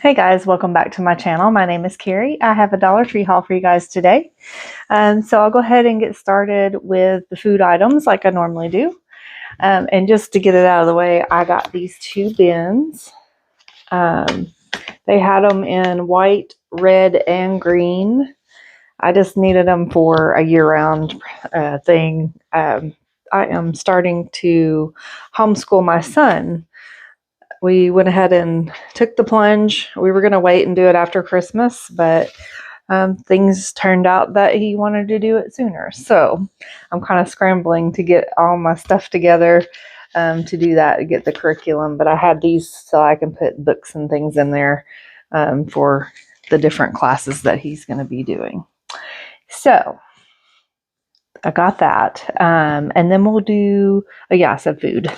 Hey guys, welcome back to my channel. My name is Carrie. I have a Dollar Tree haul for you guys today. So I'll go ahead and get started with the food items like I normally do. And just to get it out of the way, I got these two bins. They had them in white, red, and green. I just needed them for a year-round thing. I am starting to homeschool my son. We went ahead and took the plunge. We were going to wait and do it after Christmas, but things turned out that he wanted to do it sooner. So I'm kind of scrambling to get all my stuff together to do that, to get the curriculum. But I had these so I can put books and things in there for the different classes that he's going to be doing. So I got that. And then we'll do, oh yeah, I said food.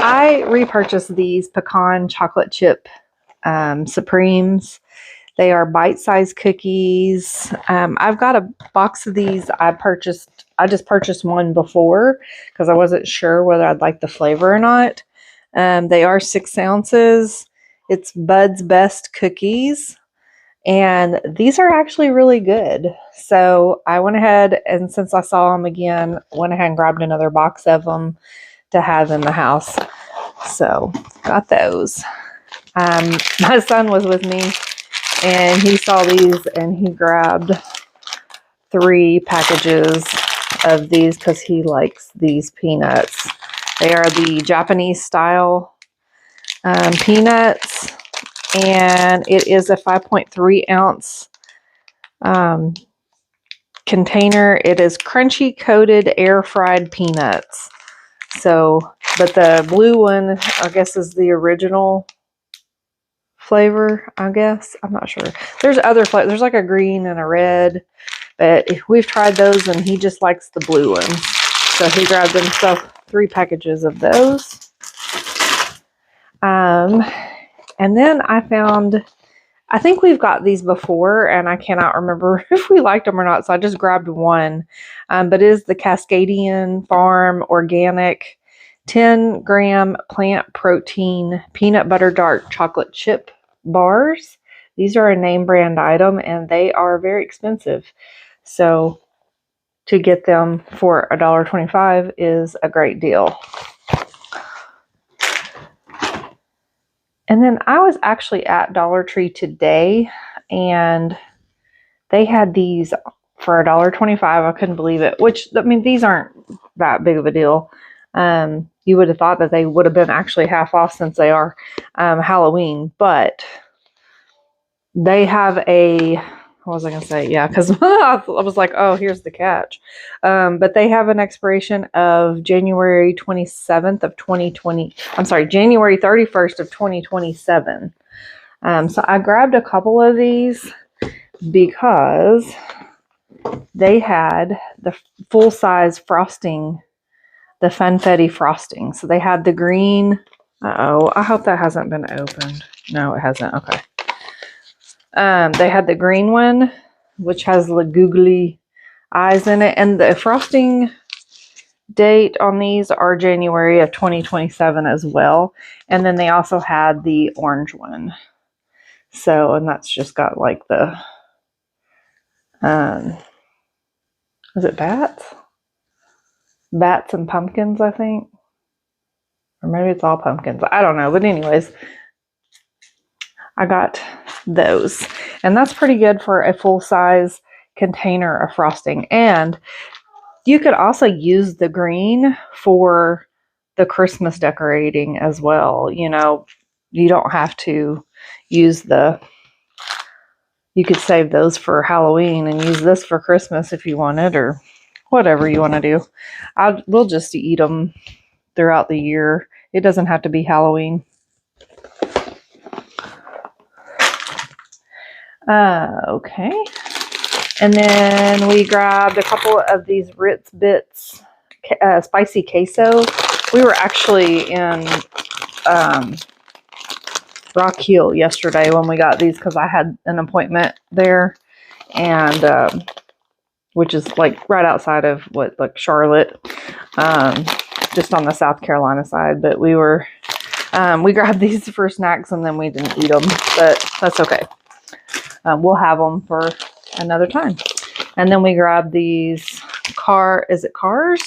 I repurchased these pecan chocolate chip Supremes. They are bite-sized cookies. I've got a box of these I just purchased one before because I wasn't sure whether I'd like the flavor or not. They are 6 ounces. It's Bud's Best Cookies. And these are actually really good. So I went ahead and since I saw them again, went ahead and grabbed another box of them to have in the house. So got those. My son was with me and he saw these and he grabbed 3 packages of these because he likes these peanuts. They are the Japanese style peanuts. And it is a 5.3 ounce container. It is crunchy coated air fried peanuts. So, but the blue one, I guess, is the original flavor, I guess. I'm not sure. There's other flavors. There's like a green and a red, but we've tried those and he just likes the blue ones. So he grabbed himself 3 packages of those. And then I found, I think we've got these before and I cannot remember if we liked them or not. So I just grabbed one, but it is the Cascadian Farm Organic 10-gram plant protein peanut butter dark chocolate chip bars. These are a name brand item and they are very expensive. So to get them for $1.25 is a great deal. And then I was actually at Dollar Tree today and they had these for $1.25. I couldn't believe it, which, I mean, these aren't that big of a deal. You would have thought that they would have been actually half off since they are Halloween, but they have a, what was I going to say? Yeah, because I was like, oh, here's the catch. But they have an expiration of January 27th of 2020. I'm sorry, January 31st of 2027. So I grabbed a couple of these because they had the full-size frosting, the Funfetti frosting. So they had the green. Uh-oh, I hope that hasn't been opened. No, it hasn't. Okay. They had the green one, which has the googly eyes in it. And the frosting date on these are January of 2027 as well. And then they also had the orange one. So, and that's just got like the, is it bats? Bats and pumpkins, I think. Or maybe it's all pumpkins. I don't know. But anyways, I got those. And that's pretty good for a full-size container of frosting. And you could also use the green for the Christmas decorating as well. You know, you don't have to use the, you could save those for Halloween and use this for Christmas if you wanted, or whatever you want to do. We'll just eat them throughout the year. It doesn't have to be Halloween. Okay. And then we grabbed a couple of these Ritz Bits spicy queso. We were actually in Rock Hill yesterday when we got these because I had an appointment there, and which is like right outside of like Charlotte, just on the South Carolina side. But we were We grabbed these for snacks and then we didn't eat them, but that's okay. We'll have them for another time. And then we grabbed these is it Cars?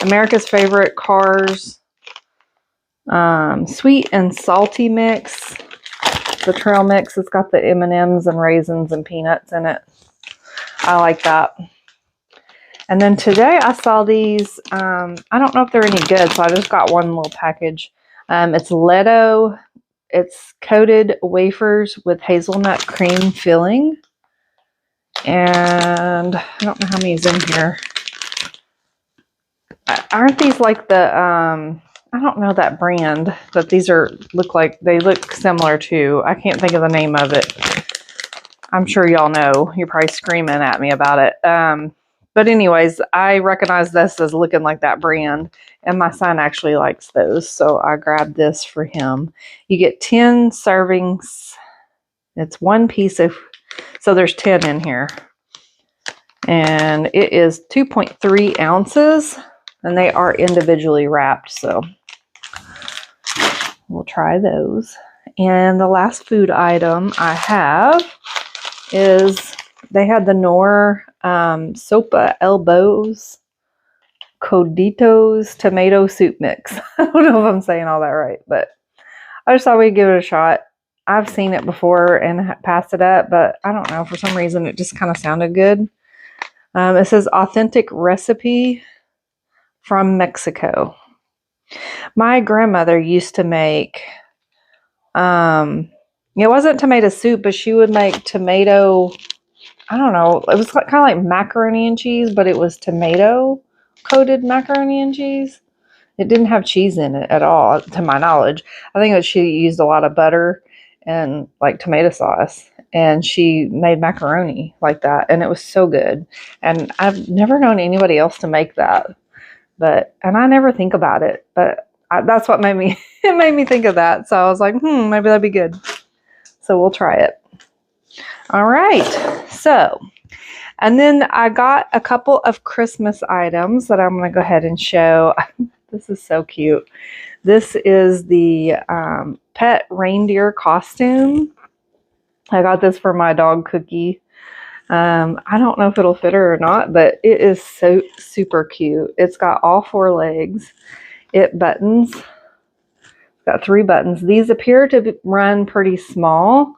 America's Favorite Cars sweet and salty mix. The trail mix. It's got the M&Ms and raisins and peanuts in it. I like that. And then today I saw these. I don't know if they're any good, so I just got one little package. It's Ledo. It's coated wafers with hazelnut cream filling. And I don't know how many is in here. Aren't these like the, I don't know that brand, but these they look similar to. I can't think of the name of it. I'm sure y'all know. You're probably screaming at me about it. But anyways, I recognize this as looking like that brand, and my son actually likes those, so I grabbed this for him. You get 10 servings. It's one piece of, so there's 10 in here. And it is 2.3 ounces, and they are individually wrapped, so we'll try those. And the last food item I have is, they had the Knorr Sopa Elbows Coditos tomato soup mix. I don't know if I'm saying all that right, but I just thought we'd give it a shot. I've seen it before and passed it up, but I don't know, for some reason it just kind of sounded good. It says authentic recipe from Mexico. My grandmother used to make, it wasn't tomato soup, but she would make tomato, I don't know, it was kind of like macaroni and cheese, but it was tomato coated macaroni and cheese. It didn't have cheese in it at all, to my knowledge. I think she used a lot of butter and like tomato sauce, and she made macaroni like that, and it was so good. And I've never known anybody else to make that, and I never think about it, but that's what made me, it made me think of that. So I was like, maybe that'd be good. So we'll try it. All right. So, and then I got a couple of Christmas items that I'm going to go ahead and show. This is so cute. This is the pet reindeer costume. I got this for my dog Cookie. I don't know if it'll fit her or not, but it is so super cute. It's got all 4 legs. It buttons. It's got 3 buttons. These appear to run pretty small.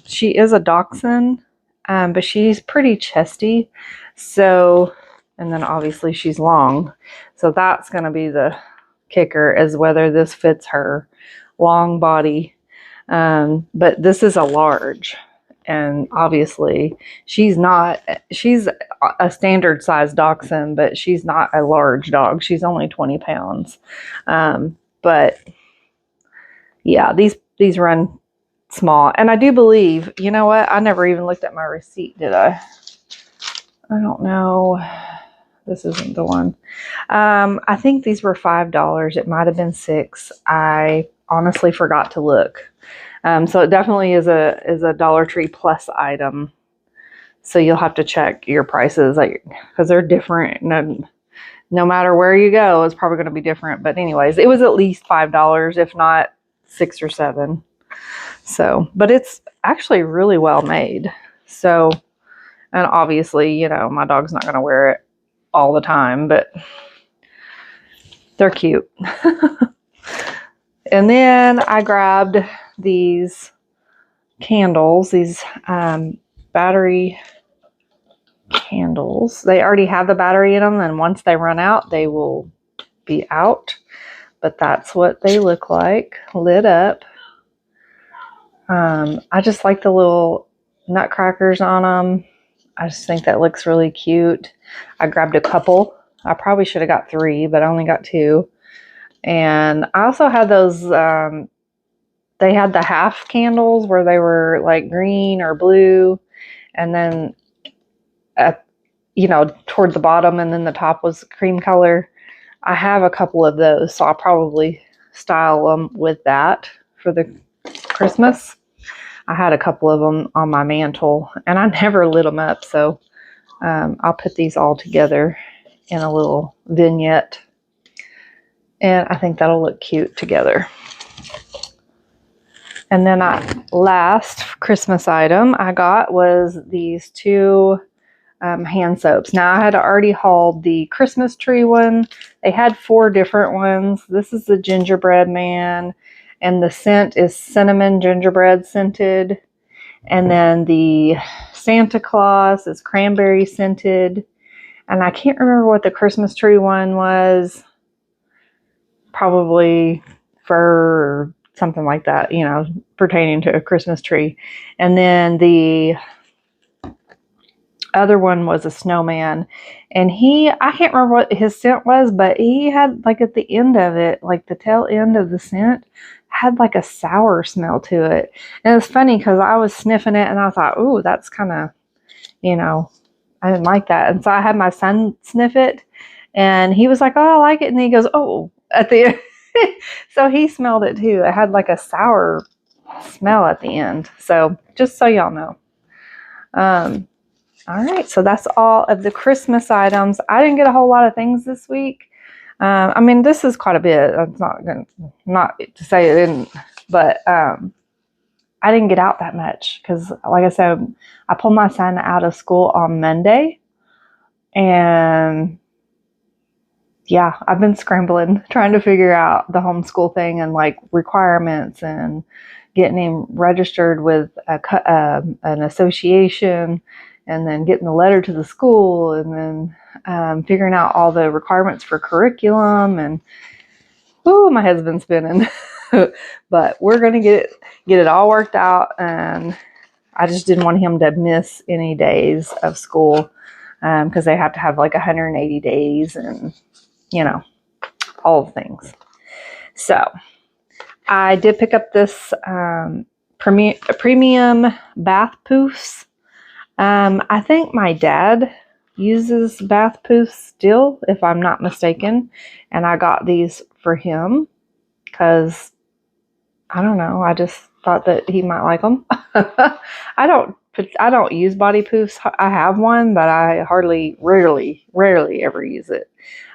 She is a dachshund, but she's pretty chesty. So, and then obviously she's long. So that's going to be the kicker, is whether this fits her. Long body. But this is a large. And obviously she's a standard size dachshund, but she's not a large dog. She's only 20 pounds. But yeah, these run small. And I do believe, you know what? I never even looked at my receipt, did I? I don't know. This isn't the one. I think these were $5. It might have been $6. I honestly forgot to look. So it definitely is a Dollar Tree Plus item. So you'll have to check your prices, because they're different. No matter where you go, it's probably going to be different. But anyways, it was at least $5, if not $6 or $7. So, but it's actually really well made. So, and obviously, my dog's not going to wear it all the time, but they're cute. And then I grabbed these candles, these battery candles. They already have the battery in them, and once they run out, they will be out. But that's what they look like, lit up. I just like the little nutcrackers on them. I just think that looks really cute. I grabbed a couple. I probably should have got 3, but I only got 2. And I also had those, they had the half candles where they were like green or blue. And then, toward the bottom, and then the top was cream color. I have a couple of those, so I'll probably style them with that for the Christmas. I had a couple of them on my mantle, and I never lit them up, so I'll put these all together in a little vignette. And I think that'll look cute together. And then last Christmas item I got was these two hand soaps. Now I had already hauled the Christmas tree one. They had 4 different ones. This is the gingerbread man, and the scent is cinnamon gingerbread scented. And then the Santa Claus is cranberry scented. And I can't remember what the Christmas tree one was. Probably fur or something like that, you know, pertaining to a Christmas tree. And then the other one was a snowman, and I can't remember what his scent was, but he had like at the end of it, like the tail end of the scent had like a sour smell to it. And it was funny because I was sniffing it and I thought, ooh, that's kind of, you know, I didn't like that. And so I had my son sniff it and he was like, oh, I like it. And then he goes, oh, at the end. So he smelled it too. It had like a sour smell at the end. So just so y'all know. All right, so that's all of the Christmas items. I didn't get a whole lot of things this week. I mean, this is quite a bit. It's not to say it didn't, but I didn't get out that much because, like I said, I pulled my son out of school on Monday, and yeah, I've been scrambling trying to figure out the homeschool thing and like requirements and getting him registered with an association, and then getting the letter to the school, and then figuring out all the requirements for curriculum, and ooh, my head's been spinning. But we're gonna get it all worked out, and I just didn't want him to miss any days of school because they have to have like 180 days, and you know, all the things. So I did pick up this premium bath poofs. I think my dad uses bath poofs still, if I'm not mistaken. And I got these for him because, I don't know, I just thought that he might like them. I don't use body poofs. I have one, but I rarely ever use it.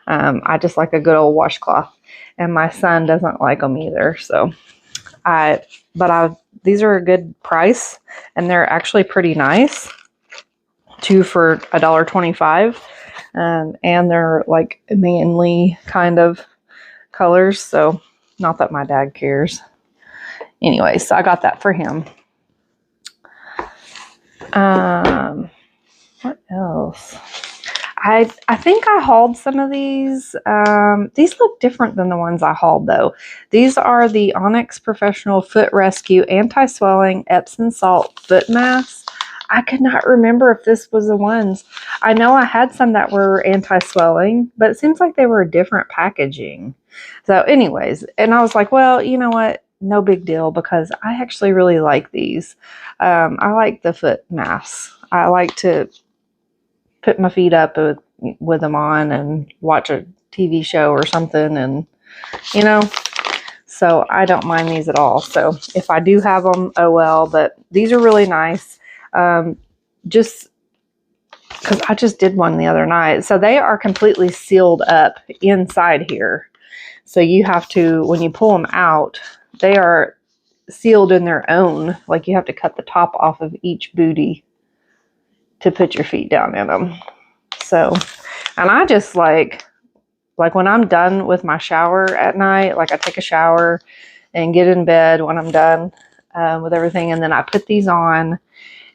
I just like a good old washcloth. And my son doesn't like them either. So these are a good price, and they're actually pretty nice. 2 for $1.25, and they're like manly kind of colors, so not that my dad cares. Anyway, so I got that for him. What else? I think I hauled some of these. These look different than the ones I hauled though. These are the Onyx Professional Foot Rescue Anti-Swelling Epsom Salt Foot Masks. I could not remember if this was the ones. I know I had some that were anti-swelling, but it seems like they were a different packaging. So anyways, and I was like, well, you know what? No big deal, because I actually really like these. I like the foot masks. I like to put my feet up with them on and watch a TV show or something, and you know, so I don't mind these at all. So if I do have them, oh well, but these are really nice. Just because I just did one the other night. So they are completely sealed up inside here. So you have to, when you pull them out, they are sealed in their own. Like you have to cut the top off of each booty to put your feet down in them. So, and I just like when I'm done with my shower at night, like I take a shower and get in bed when I'm done with everything. And then I put these on,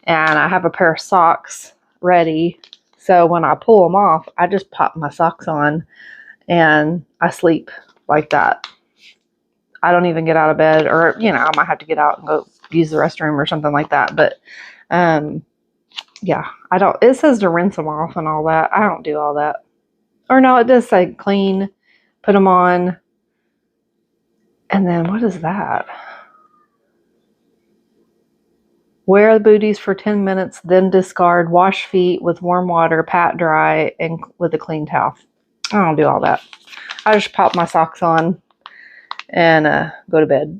and I have a pair of socks ready. So when I pull them off, I just pop my socks on and I sleep like that. I don't even get out of bed, or, you know, I might have to get out and go use the restroom or something like that. But, yeah, it says to rinse them off and all that. I don't do all that. Or no, it does say clean, put them on. And then what is that? Wear the booties for 10 minutes, then discard. Wash feet with warm water, pat dry, and with a clean towel. I don't do all that. I just pop my socks on and go to bed.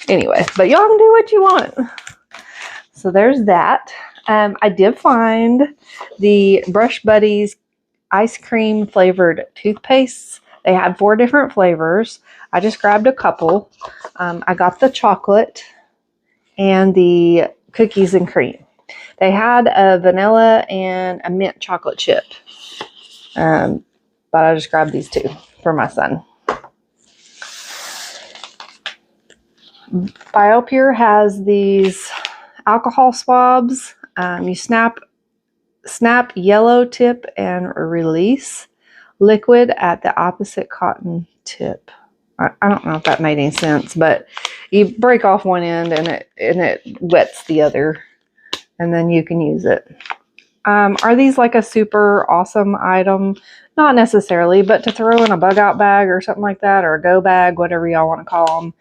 Anyway, but y'all can do what you want. So there's that. I did find the Brush Buddies ice cream flavored toothpastes. They had 4 different flavors. I just grabbed a couple. I got the chocolate and the cookies and cream. They had a vanilla and a mint chocolate chip. But I just grabbed these 2 for my son. BioPure has these alcohol swabs. You snap yellow tip and release liquid at the opposite cotton tip. I don't know if that made any sense, but you break off one end and it wets the other, and then you can use it. Are these like a super awesome item? Not necessarily, but to throw in a bug out bag or something like that, or a go bag, whatever y'all want to call them.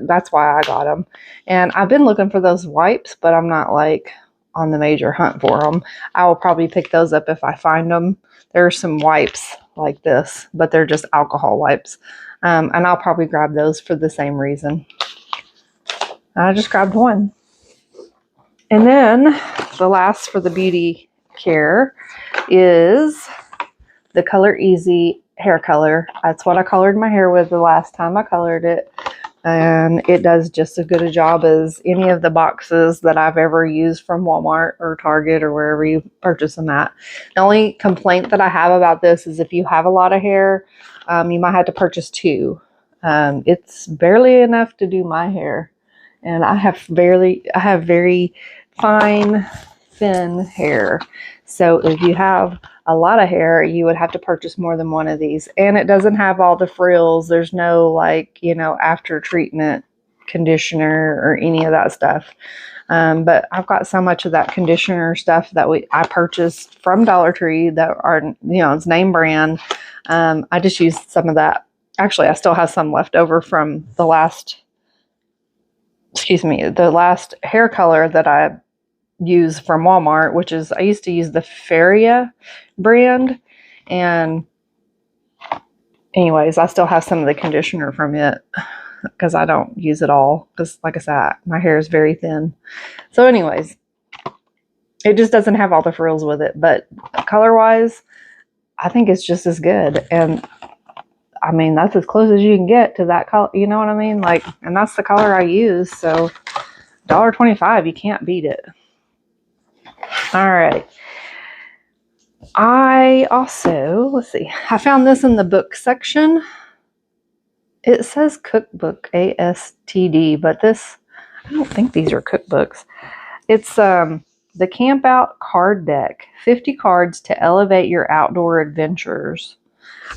That's why I got them. And I've been looking for those wipes, but I'm not like on the major hunt for them. I will probably pick those up if I find them. There's some wipes like this, but they're just alcohol wipes. And I'll probably grab those for the same reason. I just grabbed one. And then the last for the beauty care is the Color Easy hair color. That's what I colored my hair with the last time I colored it. And it does just as good a job as any of the boxes that I've ever used from Walmart or Target or wherever you purchase them at. The only complaint that I have about this is if you have a lot of hair, you might have to purchase 2. It's barely enough to do my hair. And I have very fine, thin hair. So if you have a lot of hair, you would have to purchase more than one of these. And it doesn't have all the frills. There's no after treatment conditioner or any of that stuff. But I've got so much of that conditioner stuff that I purchased from Dollar Tree that are, it's name brand. I just used some of that. Actually, I still have some left over from the last hair color that I use from Walmart, which is, I used to use the Feria brand. And anyways, I still have some of the conditioner from it because I don't use it all. Because like I said, my hair is very thin. So anyways, it just doesn't have all the frills with it. But color wise, I think it's just as good. And I mean, that's as close as you can get to that color. You know what I mean? And that's the color I use. So $1.25, you can't beat it. All right. I also, let's see, I found this in the book section. It says cookbook ASTD, but I don't think these are cookbooks. It's the Camp Out card deck, 50 cards to elevate your outdoor adventures.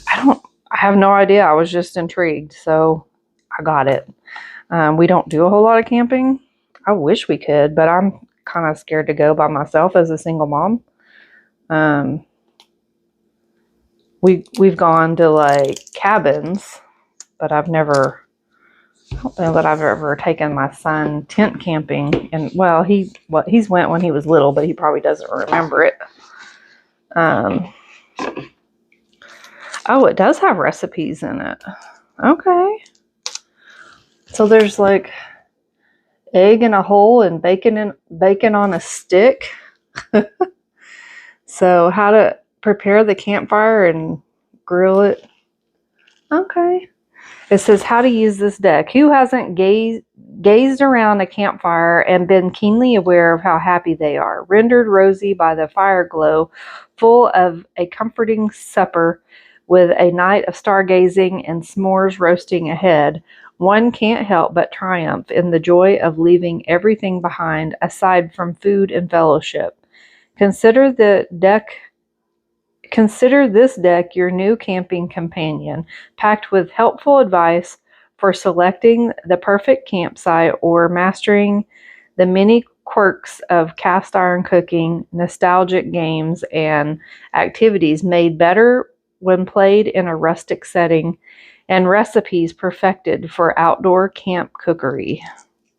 I have no idea. I was just intrigued, so I got it. We don't do a whole lot of camping. I wish we could, but I'm kind of scared to go by myself as a single mom. We've gone to like cabins, but I don't know that I've ever taken my son tent camping. And he's went when he was little, but he probably doesn't remember it. Oh, it does have recipes in it. Okay. So there's like egg in a hole and bacon on a stick. So how to prepare the campfire and grill it. Okay. It says how to use this deck. Who hasn't gazed around a campfire and been keenly aware of how happy they are, rendered rosy by the fire glow, full of a comforting supper with a night of stargazing and s'mores roasting ahead? One can't help but triumph in the joy of leaving everything behind aside from food and fellowship. Consider this deck your new camping companion, packed with helpful advice for selecting the perfect campsite or mastering the many quirks of cast iron cooking, nostalgic games, and activities made better when played in a rustic setting, and recipes perfected for outdoor camp cookery.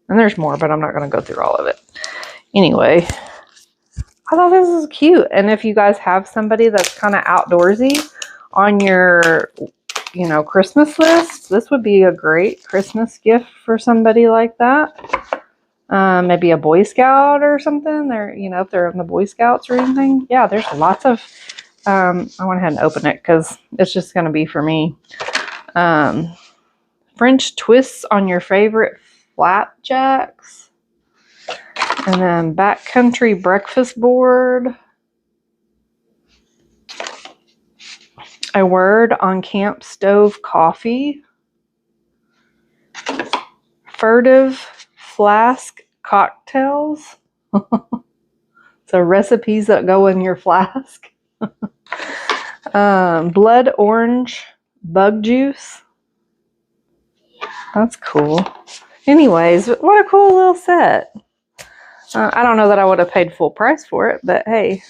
And there's more, but I'm not going to go through all of it. Anyway, I thought this was cute. And if you guys have somebody that's kind of outdoorsy on your, Christmas list, this would be a great Christmas gift for somebody like that. Maybe a Boy Scout or something. If they're in the Boy Scouts or anything. Yeah, there's lots of I went ahead and opened it because it's just going to be for me. French twists on your favorite flapjacks. And then backcountry breakfast board. A word on camp stove coffee. Furtive flask cocktails. So recipes that go in your flask. Blood orange bug juice. That's cool. Anyways, what a cool little set. I don't know that I would have paid full price for it, but hey,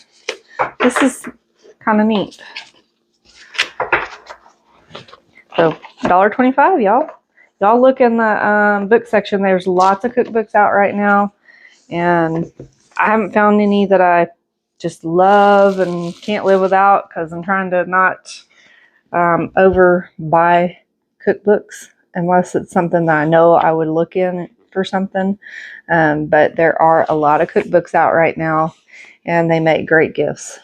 this is kind of neat. So $1.25, y'all. Y'all look in the book section. There's lots of cookbooks out right now, and I haven't found any that I just love and can't live without because I'm trying to not over buy cookbooks unless it's something that I know I would look in for something. But there are a lot of cookbooks out right now, and they make great gifts.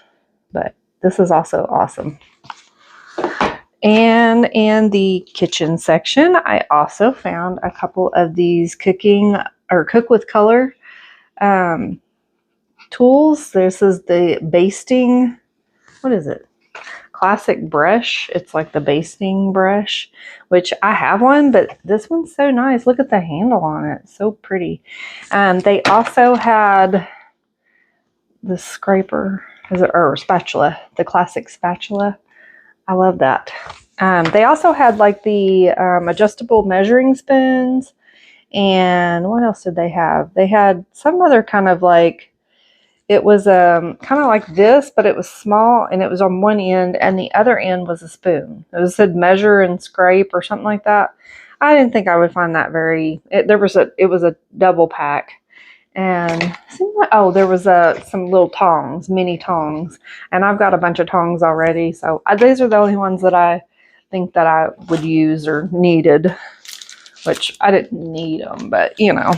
But this is also awesome. And in the kitchen section, I also found a couple of these cooking or cook with color tools. This is the basting, what is it? Classic brush. It's like the basting brush, which I have one, but this one's so nice. Look at the handle on it. So pretty. They also had the scraper, or spatula, the classic spatula. I love that. They also had like the adjustable measuring spoons. And what else did they have? They had some other kind of like, it was kind of like this, but it was small and it was on one end and the other end was a spoon. It said measure and scrape or something like that. I didn't think I would find that it was a double pack. And there was some little tongs, mini tongs, and I've got a bunch of tongs already. So these are the only ones that I think that I would use or needed, which I didn't need them, but you know,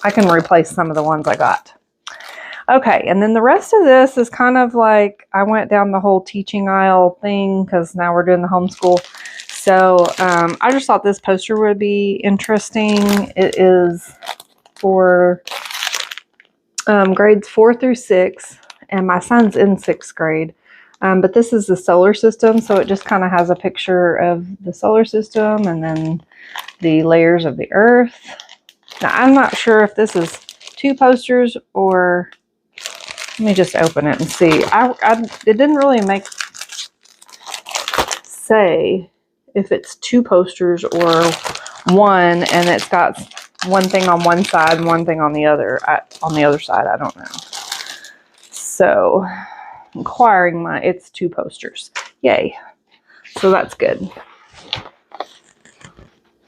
I can replace some of the ones I got. Okay, and then the rest of this is kind of like I went down the whole teaching aisle thing because now we're doing the homeschool. So I just thought this poster would be interesting. It is for grades 4 through 6, and my son's in 6th grade. But this is the solar system, so it just kind of has a picture of the solar system and then the layers of the Earth. Now, I'm not sure if this is 2 posters or... Let me just open it and see. It didn't really say if it's 2 posters or 1, and it's got one thing on one side and one thing on the other. On the other side, I don't know. So, it's 2 posters. Yay. So that's good.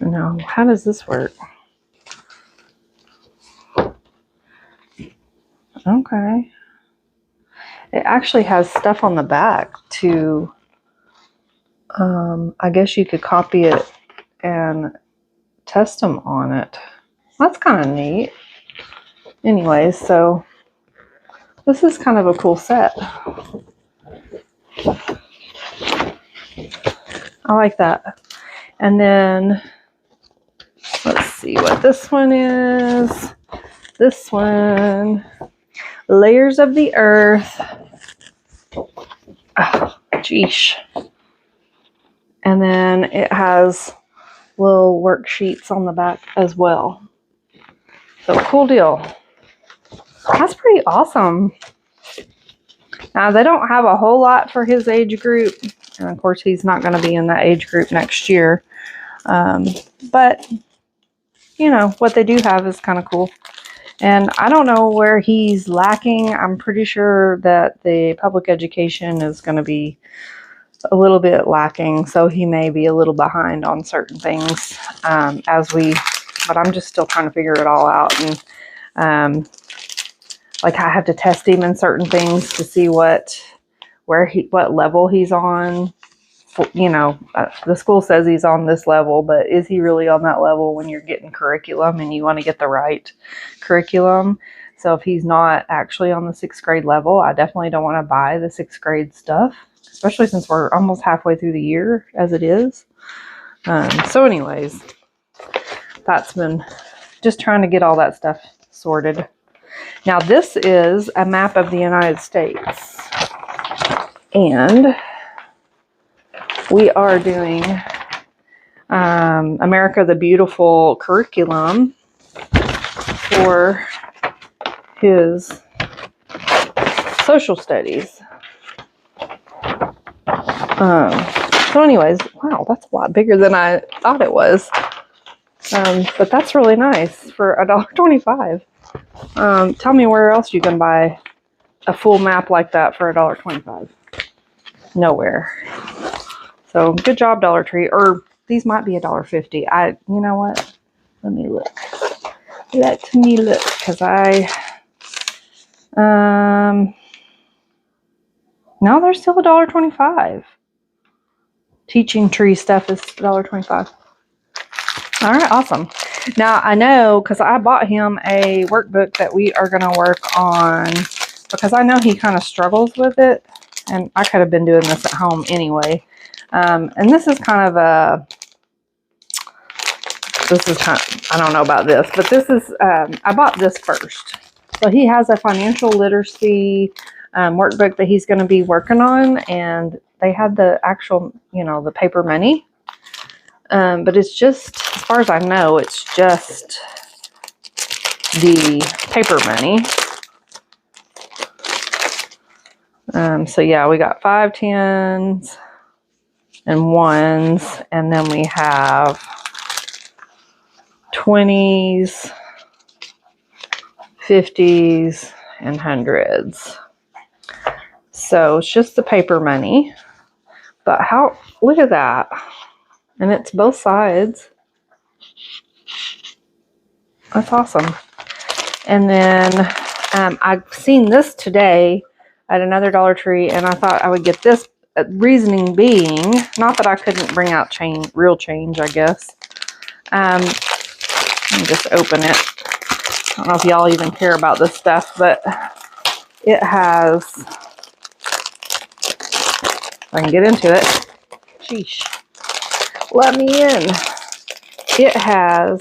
Now, how does this work? Okay. It actually has stuff on the back to, I guess you could copy it and test them on it. That's kind of neat. Anyways, so this is kind of a cool set. I like that. And then, let's see what this one is. This one, Layers of the Earth. Oh, geesh. And then it has little worksheets on the back as well. So cool deal. That's pretty awesome. Now they don't have a whole lot for his age group. And of course he's not going to be in that age group next year. But you know, what they do have is kind of cool. And I don't know where he's lacking. I'm pretty sure that the public education is going to be a little bit lacking. So he may be a little behind on certain things but I'm just still trying to figure it all out. And like I have to test him in certain things to see what level he's on. You know, the school says he's on this level, but is he really on that level when you're getting curriculum and you want to get the right curriculum? So if he's not actually on the 6th grade level, I definitely don't want to buy the 6th grade stuff, especially since we're almost halfway through the year as it is. So anyways, that's been just trying to get all that stuff sorted. Now this is a map of the United States, and we are doing America the Beautiful curriculum for his social studies. So anyways, wow, that's a lot bigger than I thought it was. But that's really nice for $1.25. Tell me where else you can buy a full map like that for $1.25. Nowhere. So good job, Dollar Tree. Or these might be $1.50. You know what? Let me look. Let me look, because no, they're still $1.25. Teaching tree stuff is $1.25. All right, awesome. Now I know, because I bought him a workbook that we are going to work on, because I know he kind of struggles with it, and I could have been doing this at home anyway. And this is kind of I don't know about this, but this is, I bought this first. So he has a financial literacy workbook that he's going to be working on, and they had the actual, the paper money. But it's just, as far as I know, it's just the paper money. So yeah, we got 5, 10s, and 1s, and then we have 20s, 50s, and 100s. So it's just the paper money. But look at that. And it's both sides. That's awesome. And then I've seen this today at another Dollar Tree, and I thought I would get this. Reasoning being, not that I couldn't bring out real change, I guess. Let me just open it. I don't know if y'all even care about this stuff, but it has, if I can get into it. Sheesh. Let me in. It has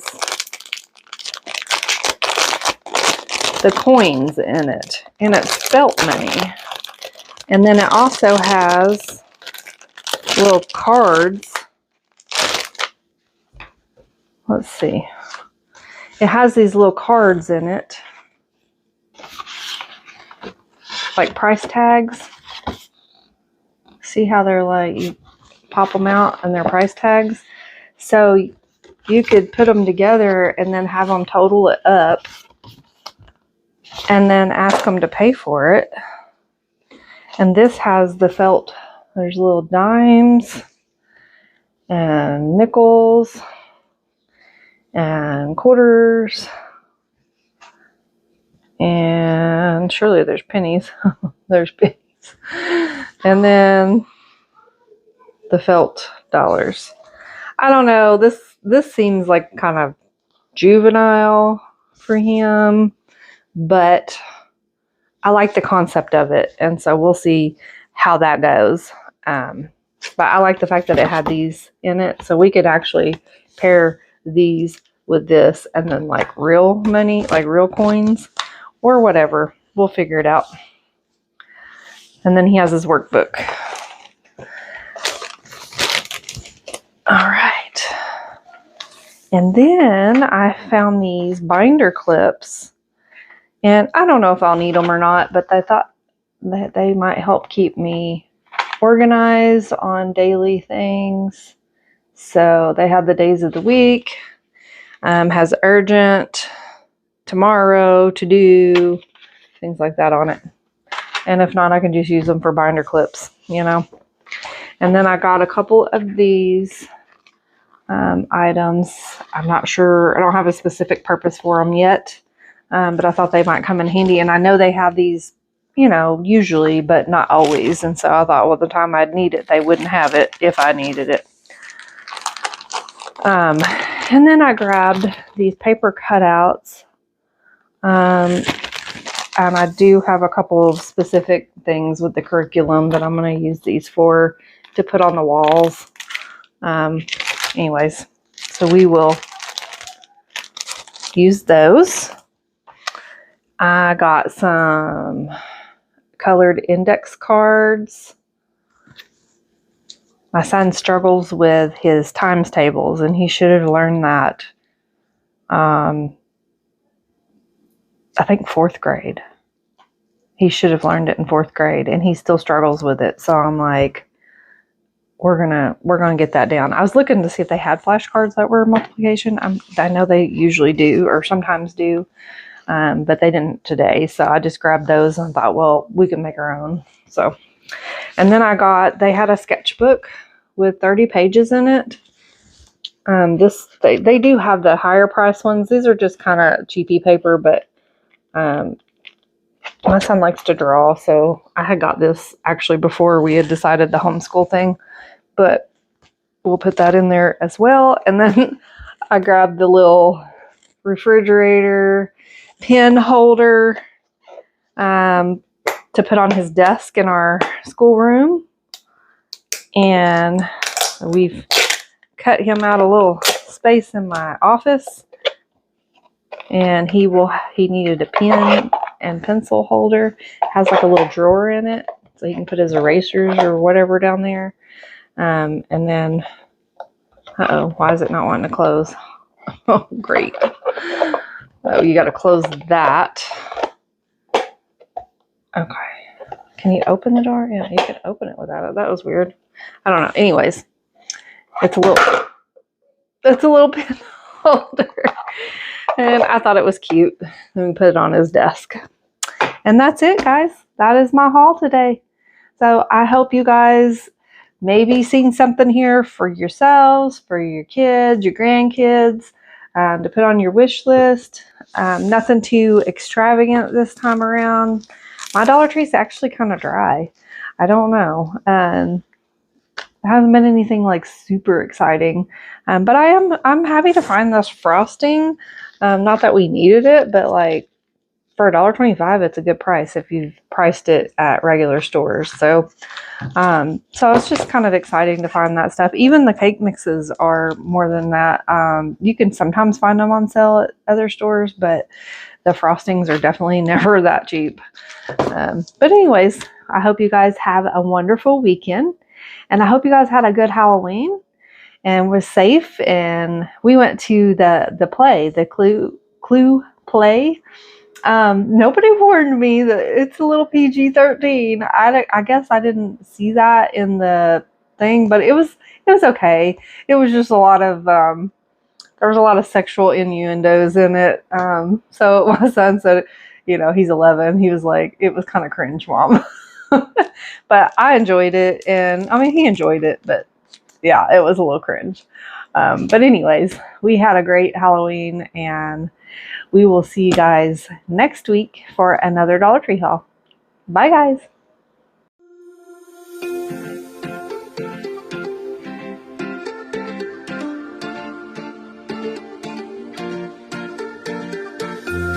the coins in it, and it's felt money. And then it also has little cards. Let's see. It has these little cards in it, like price tags. See how they're like, you pop them out and they're price tags? So you could put them together and then have them total it up and then ask them to pay for it. And this has the felt, there's little dimes and nickels and quarters, and surely there's pennies. There's pennies. And then the felt dollars. I don't know, this seems like kind of juvenile for him, but I like the concept of it, and so we'll see how that goes. But I like the fact that it had these in it, so we could actually pair these with this and then like real money, like real coins or whatever. We'll figure it out. And then he has his workbook. All right. And then I found these binder clips, and I don't know if I'll need them or not, but I thought that they might help keep me organized on daily things. So they have the days of the week, has urgent, tomorrow, to do, things like that on it. And if not, I can just use them for binder clips, And then I got a couple of these items. I'm not sure, I don't have a specific purpose for them yet, but I thought they might come in handy. And I know they have these, usually, but not always. And so I thought, well, the time I'd need it, they wouldn't have it if I needed it. And then I grabbed these paper cutouts And I do have a couple of specific things with the curriculum that I'm going to use these for to put on the walls. Anyways, so we will use those. I got some colored index cards. My son struggles with his times tables, and he should have learned that, I think 4th grade. He should have learned it in 4th grade, and he still struggles with it. So I'm like, we're gonna get that down. I was looking to see if they had flashcards that were multiplication. I know they usually do, or sometimes do, but they didn't today. So I just grabbed those and thought, well, we can make our own. So, and then they had a sketchbook with 30 pages in it. They do have the higher price ones. These are just kind of cheapy paper, but my son likes to draw, so I had got this actually before we had decided the homeschool thing, but we'll put that in there as well. And then I grabbed the little refrigerator pen holder to put on his desk in our schoolroom. And we've cut him out a little space in my office. And he needed a pen and pencil holder. It has like a little drawer in it, so he can put his erasers or whatever down there. And then, why is it not wanting to close? Oh, great. Oh, you got to close that. Okay. Can you open the door? Yeah, you can open it without it. That was weird. I don't know. Anyways, it's a little pen holder. And I thought it was cute. Let me put it on his desk. And that's it, guys. That is my haul today. So I hope you guys maybe seen something here for yourselves, for your kids, your grandkids, to put on your wish list. Nothing too extravagant this time around. My Dollar Tree is actually kind of dry. I don't know. There hasn't been anything like super exciting, but I'm happy to find this frosting. Not that we needed it, but like for $1.25, it's a good price if you've priced it at regular stores. So it's just kind of exciting to find that stuff. Even the cake mixes are more than that. You can sometimes find them on sale at other stores, but the frostings are definitely never that cheap. But anyways, I hope you guys have a wonderful weekend. And I hope you guys had a good Halloween and was safe. And we went to the Clue play. Nobody warned me that it's a little PG-13. I guess I didn't see that in the thing, but it was okay. It was just a lot of there was a lot of sexual innuendos in it. So my son said, he's 11. He was like, it was kind of cringe, Mom. But I enjoyed it, and I mean, he enjoyed it, but yeah, it was a little cringe. But anyways, we had a great Halloween, and we will see you guys next week for another Dollar Tree haul. Bye, guys.